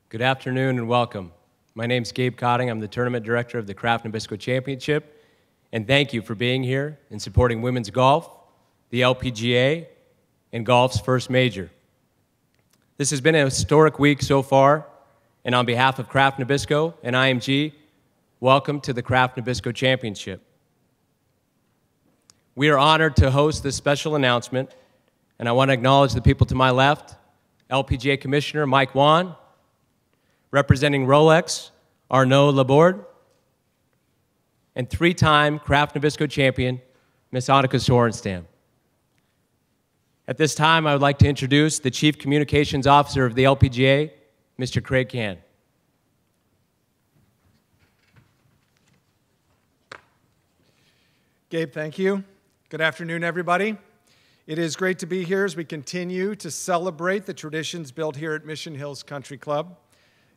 Good afternoon and welcome. My name's Gabe Cotting. I'm the tournament director of the Kraft Nabisco Championship. And thank you for being here and supporting women's golf, the LPGA, and golf's first major. This has been a historic week so far, and on behalf of Kraft Nabisco and IMG, welcome to the Kraft Nabisco Championship. We are honored to host this special announcement, and I want to acknowledge the people to my left, LPGA Commissioner Mike Wan, representing Rolex, Arnaud Laborde, and three-time Kraft Nabisco champion, Miss Annika Sorenstam. At this time, I would like to introduce the Chief Communications Officer of the LPGA, Mr. Craig Cann. Gabe, thank you. Good afternoon, everybody. It is great to be here as we continue to celebrate the traditions built here at Mission Hills Country Club.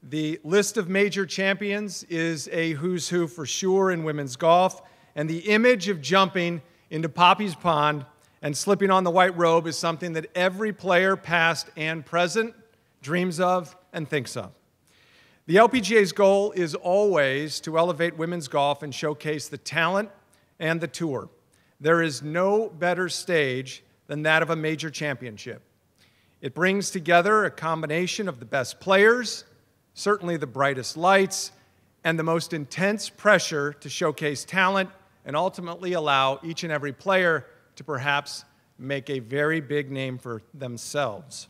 The list of major champions is a who's who for sure in women's golf, and the image of jumping into Poppy's Pond and slipping on the white robe is something that every player, past and present, dreams of and thinks of. The LPGA's goal is always to elevate women's golf and showcase the talent and the tour. There is no better stage than that of a major championship. It brings together a combination of the best players, certainly the brightest lights, and the most intense pressure to showcase talent and ultimately allow each and every player to perhaps make a very big name for themselves.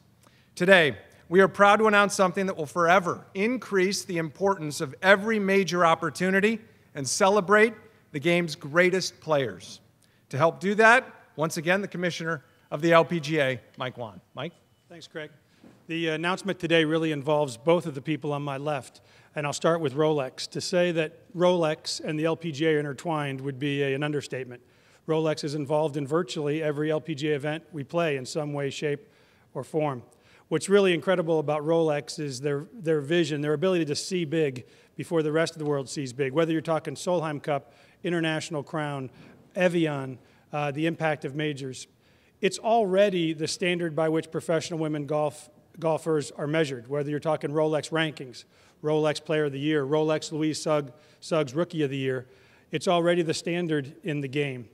Today, we are proud to announce something that will forever increase the importance of every major opportunity and celebrate the game's greatest players. To help do that, once again, the Commissioner of the LPGA, Mike Wan. Mike? Thanks, Craig. The announcement today really involves both of the people on my left, and I'll start with Rolex. To say that Rolex and the LPGA are intertwined would be an understatement. Rolex is involved in virtually every LPGA event we play in some way, shape, or form. What's really incredible about Rolex is their vision, their ability to see big before the rest of the world sees big. Whether you're talking Solheim Cup, International Crown, Evian, the impact of majors. It's already the standard by which professional women golfers are measured, whether you're talking Rolex rankings, Rolex Player of the Year, Rolex Louise Suggs Rookie of the Year. It's already the standard in the game.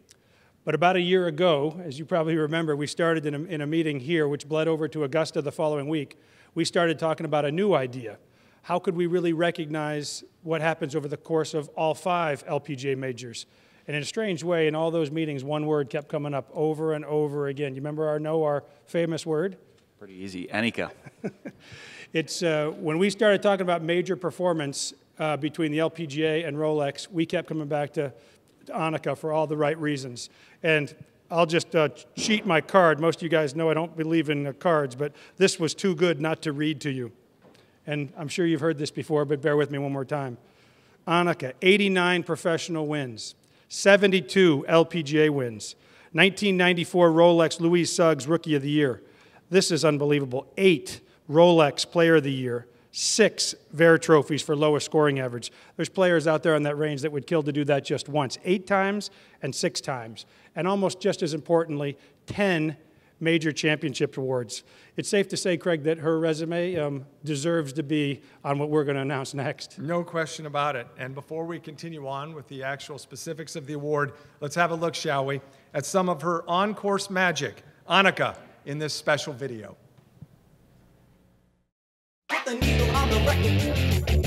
But about a year ago, as you probably remember, we started in a meeting here, which bled over to Augusta the following week. We started talking about a new idea. How could we really recognize what happens over the course of all 5 LPGA majors? And in a strange way, in all those meetings, one word kept coming up over and over again. You remember our famous word? Pretty easy, Annika. It's when we started talking about major performance between the LPGA and Rolex, we kept coming back to Annika for all the right reasons. And I'll just cheat my card. Most of you guys know I don't believe in cards, but this was too good not to read to you. And I'm sure you've heard this before, but bear with me one more time. Annika, 89 professional wins, 72 LPGA wins, 1994 Rolex Louise Suggs Rookie of the Year. This is unbelievable. 8 Rolex Player of the Year, 6 VAR trophies for lowest scoring average. There's players out there on that range that would kill to do that just once. 8 times and 6 times. And almost just as importantly, 10 major championship awards. It's safe to say, Craig, that her resume deserves to be on what we're going to announce next. No question about it. And before we continue on with the actual specifics of the award, let's have a look, shall we, at some of her on-course magic, Annika, in this special video. Put the needle on the record. Put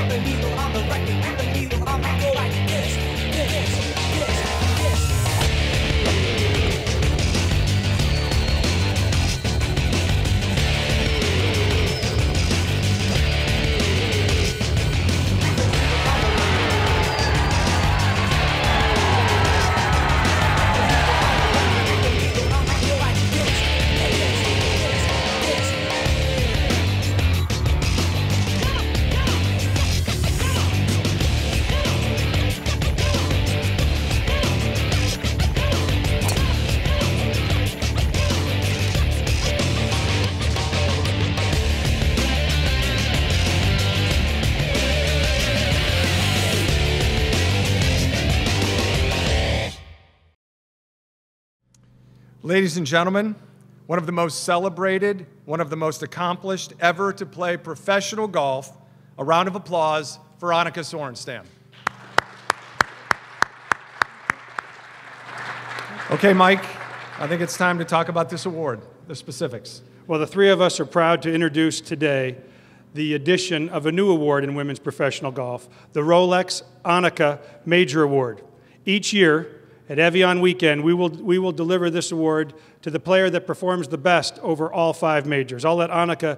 the needle on the record. Put the needle on the go like this. Ladies and gentlemen, one of the most celebrated, one of the most accomplished ever to play professional golf. A round of applause for Annika Sorenstam. Okay, Mike, I think it's time to talk about this award, the specifics. Well, the three of us are proud to introduce today the addition of a new award in women's professional golf, the Rolex Annika Major Award. Each year, at Evian Weekend, we will deliver this award to the player that performs the best over all 5 majors. I'll let Annika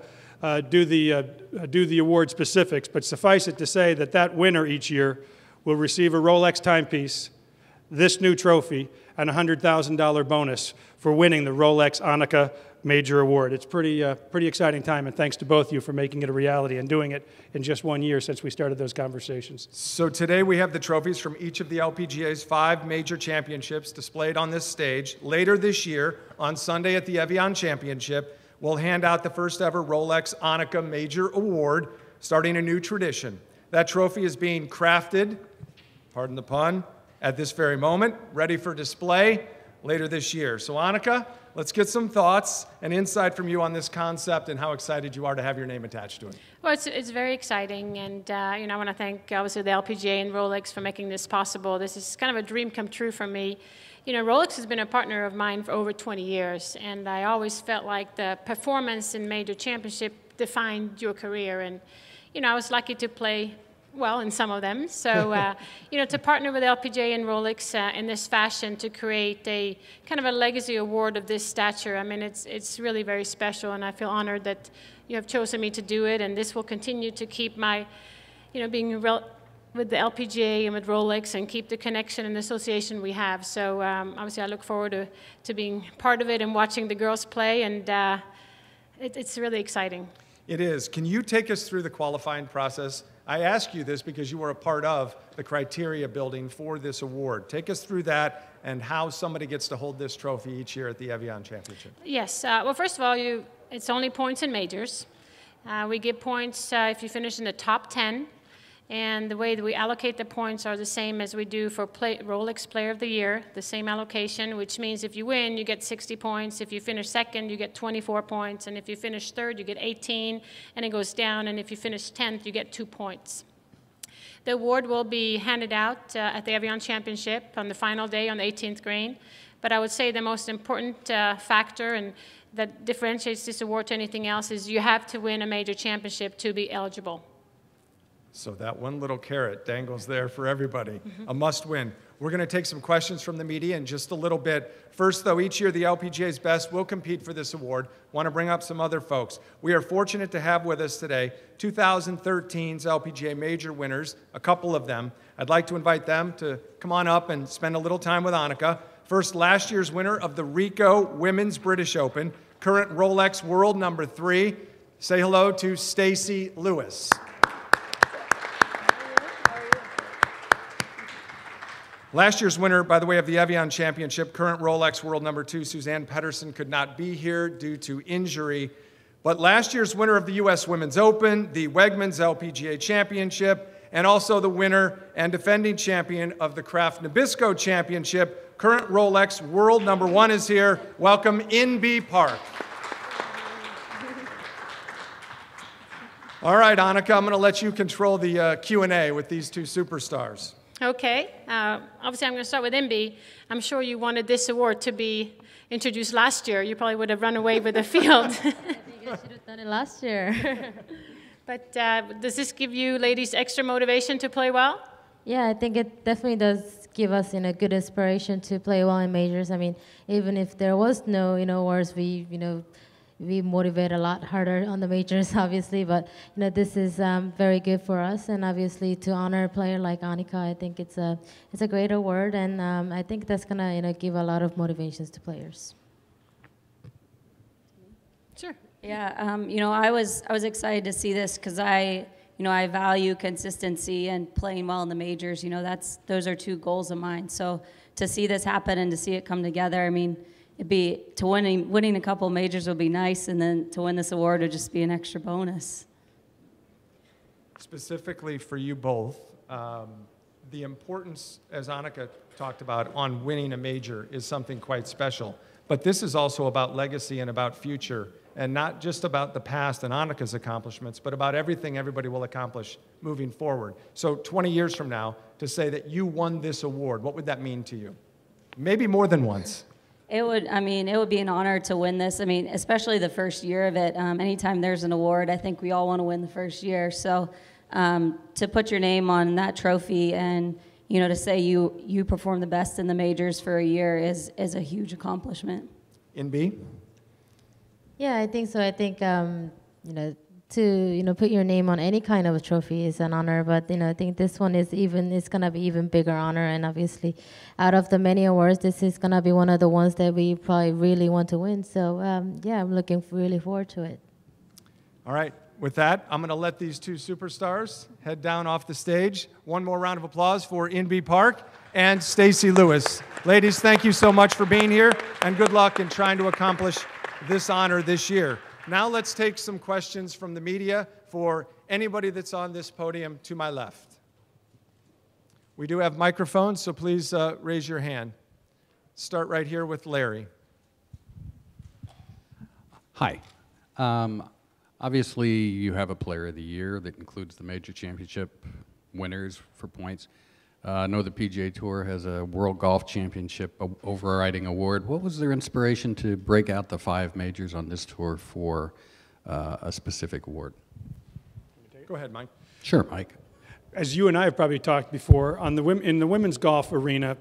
do the award specifics, but suffice it to say that that winner each year will receive a Rolex timepiece, this new trophy, and a $100,000 bonus for winning the Rolex Annika Major Award. It's pretty exciting time, and thanks to both of you for making it a reality and doing it in just 1 year since we started those conversations. So today we have the trophies from each of the LPGA's 5 major championships displayed on this stage. Later this year, on Sunday at the Evian Championship, we'll hand out the first ever Rolex Annika Major Award, starting a new tradition. That trophy is being crafted, pardon the pun, at this very moment, ready for display later this year. So Annika, let's get some thoughts and insight from you on this concept and how excited you are to have your name attached to it. Well, it's very exciting, and you know, I want to thank obviously the LPGA and Rolex for making this possible. This is kind of a dream come true for me. You know, Rolex has been a partner of mine for over 20 years, and I always felt like the performance in major championship defined your career. And you know, I was lucky to play well in some of them. So, you know, to partner with LPGA and Rolex in this fashion to create a kind of a legacy award of this stature, I mean, it's really very special, and I feel honored that you have chosen me to do it, and this will continue to keep my, you know, being with the LPGA and with Rolex and keep the connection and association we have. So, obviously, I look forward to being part of it and watching the girls play, and it's really exciting. It is. Can you take us through the qualifying process? I ask you this because you were a part of the criteria building for this award. Take us through that and how somebody gets to hold this trophy each year at the Evian Championship. Yes. Well, first of all, it's only points in majors. We give points if you finish in the top 10. And the way that we allocate the points are the same as we do for Rolex Player of the Year, the same allocation, which means if you win, you get 60 points. If you finish second, you get 24 points. And if you finish third, you get 18, and it goes down. And if you finish 10th, you get 2 points. The award will be handed out at the Evian Championship on the final day on the 18th green. But I would say the most important factor and that differentiates this award to anything else is you have to win a major championship to be eligible. So that one little carrot dangles there for everybody. A must-win. We're going to take some questions from the media in just a little bit. First, though, each year the LPGA's best will compete for this award. Want to bring up some other folks. We are fortunate to have with us today 2013's LPGA Major winners, a couple of them. I'd like to invite them to come on up and spend a little time with Annika. First, last year's winner of the Rico Women's British Open, current Rolex World number 3. Say hello to Stacey Lewis. Last year's winner, by the way, of the Evian Championship, current Rolex World number 2, Suzanne Pedersen, could not be here due to injury. But last year's winner of the U.S. Women's Open, the Wegmans LPGA Championship, and also the winner and defending champion of the Kraft Nabisco Championship, current Rolex World number 1 is here. Welcome, In-B Park. All right, Annika, I'm going to let you control the Q&A with these two superstars. Okay. Obviously, I'm going to start with MB. I'm sure you wanted this award to be introduced last year. You probably would have run away with the field. I think I should have done it last year. But does this give you ladies extra motivation to play well? Yeah, I think it definitely does give us, good inspiration to play well in majors. I mean, even if there was no, awards, we motivate a lot harder on the majors, obviously. But this is very good for us, and obviously to honor a player like Annika, I think it's a great award, and I think that's gonna give a lot of motivations to players. Sure. Yeah, I was excited to see this because I value consistency and playing well in the majors. Those are 2 goals of mine. So to see this happen and to see it come together, I mean, winning a couple majors would be nice, and then to win this award would just be an extra bonus. Specifically for you both, the importance, as Annika talked about, on winning a major is something quite special. But this is also about legacy and about future, and not just about the past and Annika's accomplishments, but about everything everybody will accomplish moving forward. So 20 years from now, to say that you won this award, what would that mean to you? Maybe more than once. It would, I mean, it would be an honor to win this. I mean, especially the first year of it. Anytime there's an award, I think we all want to win the first year. So to put your name on that trophy and, you know, to say you perform the best in the majors for a year is a huge accomplishment. In B? Yeah, I think so. I think, you know, to, put your name on any kind of a trophy is an honor, but, I think this one is it's going to be even bigger honor, and obviously out of the many awards, this is going to be one of the ones that we probably really want to win. So, yeah, I'm looking really forward to it. All right. With that, I'm going to let these two superstars head down off the stage. One more round of applause for Inbee Park and Stacy Lewis. Ladies, thank you so much for being here, and good luck in trying to accomplish this honor this year. Now let's take some questions from the media for anybody that's on this podium to my left. We do have microphones, so please raise your hand. Start right here with Larry. Hi. Obviously, you have a Player of the Year that includes the major championship winners for points. I know the PGA Tour has a World Golf Championship overriding award. What was their inspiration to break out the 5 majors on this tour for a specific award? Go ahead, Mike. Sure, Mike. As you and I have probably talked before, in the women's golf arena,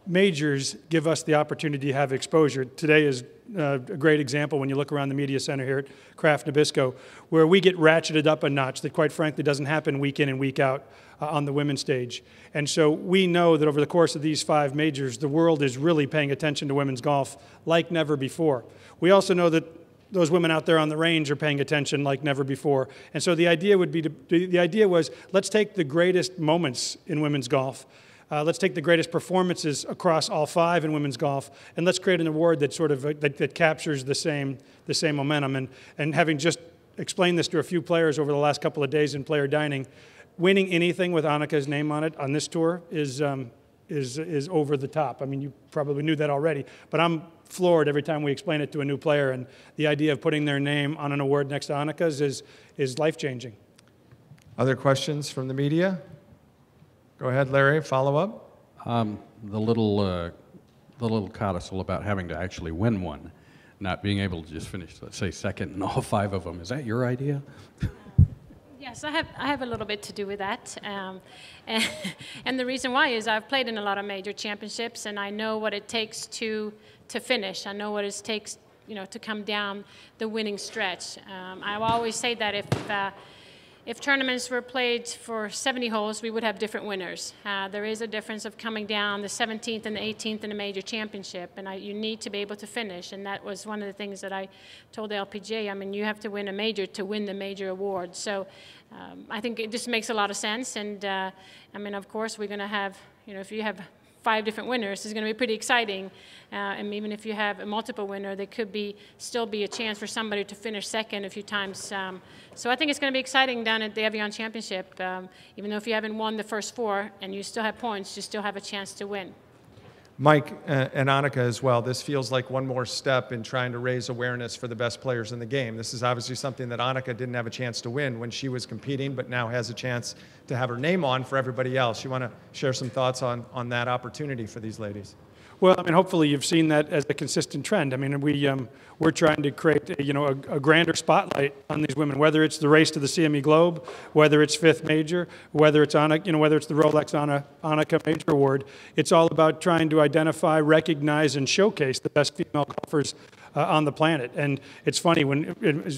majors give us the opportunity to have exposure. Today is a great example when you look around the media center here at Kraft Nabisco, where we get ratcheted up a notch that quite frankly doesn't happen week in and week out on the women's stage. And so we know that over the course of these 5 majors, the world is really paying attention to women's golf like never before. We also know that those women out there on the range are paying attention like never before. And so the idea was, let's take the greatest moments in women's golf. Let's take the greatest performances across all 5 in women's golf, and let's create an award that sort of that captures the same momentum. And having just explained this to a few players over the last couple of days in player dining, winning anything with Annika's name on it on this tour is over the top. I mean, you probably knew that already, but I'm floored every time we explain it to a new player. And the idea of putting their name on an award next to Annika's is life-changing. Other questions from the media? Go ahead, Larry, follow up. The little codicil about having to actually win one, not being able to just finish, let's say, second in all 5 of them. Is that your idea? Yes, I have a little bit to do with that. And the reason why is I've played in a lot of major championships, and I know what it takes to finish. I know what it takes, to come down the winning stretch. I always say that if tournaments were played for 70 holes, we would have different winners. There is a difference of coming down the 17th and the 18th in a major championship, and you need to be able to finish. And that was one of the things that I told the LPGA. I mean, you have to win a major to win the major award. So I think it just makes a lot of sense. And I mean, of course, we're going to have, if you have 5 different winners, it's going to be pretty exciting. And even if you have a multiple winner, there could still be a chance for somebody to finish second a few times. So I think it's going to be exciting down at the Evian Championship. Even though if you haven't won the first 4 and you still have points, you still have a chance to win. Mike and Annika as well, this feels like one more step in trying to raise awareness for the best players in the game. This is obviously something that Annika didn't have a chance to win when she was competing, but now has a chance to have her name on for everybody else. You want to share some thoughts on that opportunity for these ladies? Well, I mean, hopefully you've seen that as a consistent trend. I mean, we're trying to create, a grander spotlight on these women, whether it's the race to the CME Globe, whether it's 5th major, whether it's whether it's the Rolex Annika Major Award. It's all about trying to identify, recognize, and showcase the best female golfers on the planet. And it's funny, when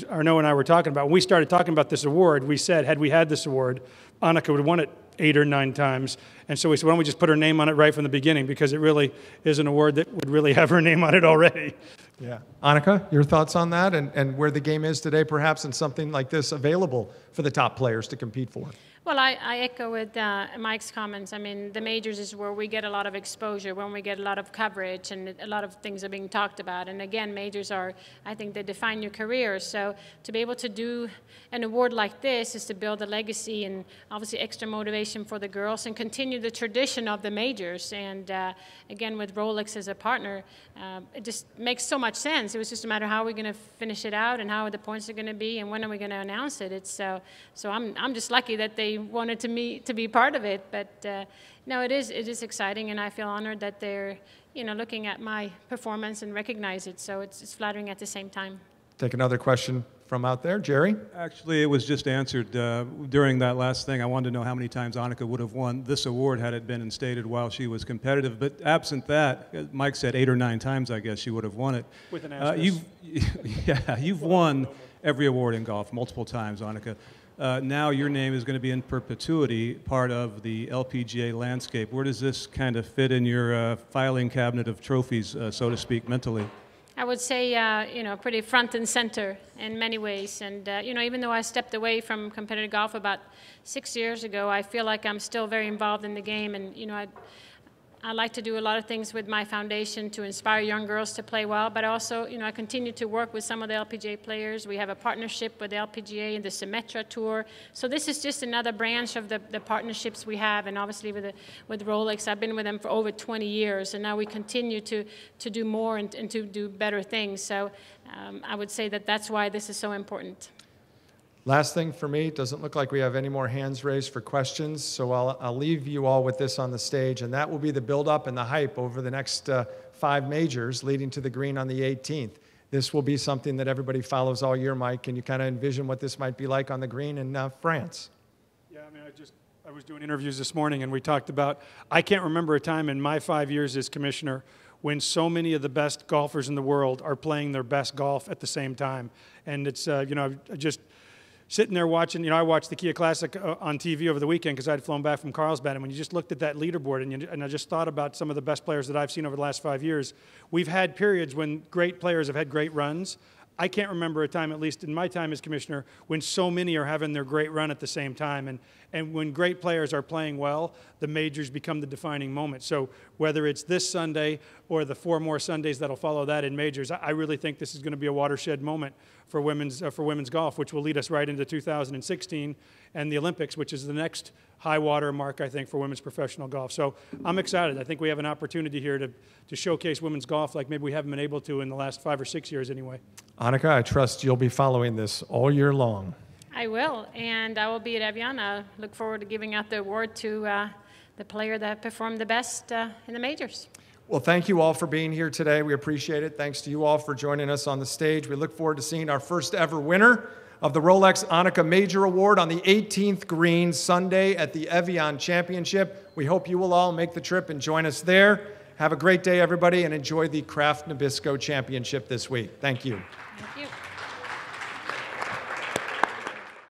Arnaud and I were talking about, when we started talking about this award, we said, had we had this award, Annika would have won it 8 or 9 times. And so we said, why don't we just put her name on it right from the beginning, because it really is an award that would really have her name on it already. Yeah. Annika, your thoughts on that and where the game is today, perhaps, and something like this available for the top players to compete for? Well, I echo with Mike's comments. I mean, the majors is where we get a lot of exposure, when we get a lot of coverage, and a lot of things are being talked about. And again, majors are, I think, they define your career. So to be able to do an award like this is to build a legacy and obviously extra motivation for the girls and continue the tradition of the majors. And again, with Rolex as a partner, it just makes so much sense. It was just a matter of how we're going to finish it out and how the points are going to be and when are we going to announce it. It's so I'm just lucky that they wanted to be part of it, but no, it is exciting, and I feel honored that they're looking at my performance and recognize it. So it's flattering at the same time. Take another question from out there, Jerry. Actually, it was just answered during that last thing. I wanted to know how many times Annika would have won this award had it been instated while she was competitive. But absent that, Mike said 8 or 9 times, I guess she would have won it. With an asterisk. You've won every award in golf multiple times, Annika. Now your name is going to be in perpetuity, part of the LPGA landscape. Where does this kind of fit in your filing cabinet of trophies, so to speak, mentally? I would say, pretty front and center in many ways. And, even though I stepped away from competitive golf about 6 years ago, I feel like I'm still very involved in the game. And, I like to do a lot of things with my foundation to inspire young girls to play well, but also, I continue to work with some of the LPGA players. We have a partnership with the LPGA and the Symetra Tour. So this is just another branch of the partnerships we have, and obviously with Rolex, I've been with them for over 20 years, and now we continue to do more and to do better things. So I would say that that's why this is so important. Last thing for me, it doesn't look like we have any more hands raised for questions, so I'll leave you all with this on the stage, and that will be the build-up and the hype over the next 5 majors leading to the green on the 18th. This will be something that everybody follows all year, Mike. Can you kind of envision what this might be like on the green in France? Yeah, I mean, I was doing interviews this morning, and we talked about, I can't remember a time in my 5 years as commissioner when so many of the best golfers in the world are playing their best golf at the same time. And it's, just sitting there watching, I watched the Kia Classic on TV over the weekend because I'd flown back from Carlsbad, and when you just looked at that leaderboard and I just thought about some of the best players that I've seen over the last 5 years, we've had periods when great players have had great runs. I can't remember a time, at least in my time as commissioner, when so many are having their great run at the same time. And when great players are playing well, the majors become the defining moment. So whether it's this Sunday or the 4 more Sundays that'll follow that in majors, I really think this is going to be a watershed moment for women's golf, which will lead us right into 2016 and the Olympics, which is the next high water mark, I think, for women's professional golf. So I'm excited. I think we have an opportunity here to showcase women's golf like maybe we haven't been able to in the last 5 or 6 years anyway. Annika, I trust you'll be following this all year long. I will, and I will be at Evian. I look forward to giving out the award to the player that performed the best in the majors. Well, thank you all for being here today. We appreciate it. Thanks to you all for joining us on the stage. We look forward to seeing our first ever winner of the Rolex Annika Major Award on the 18th green Sunday at the Evian Championship. We hope you will all make the trip and join us there. Have a great day, everybody, and enjoy the Kraft Nabisco Championship this week. Thank you. Thank you.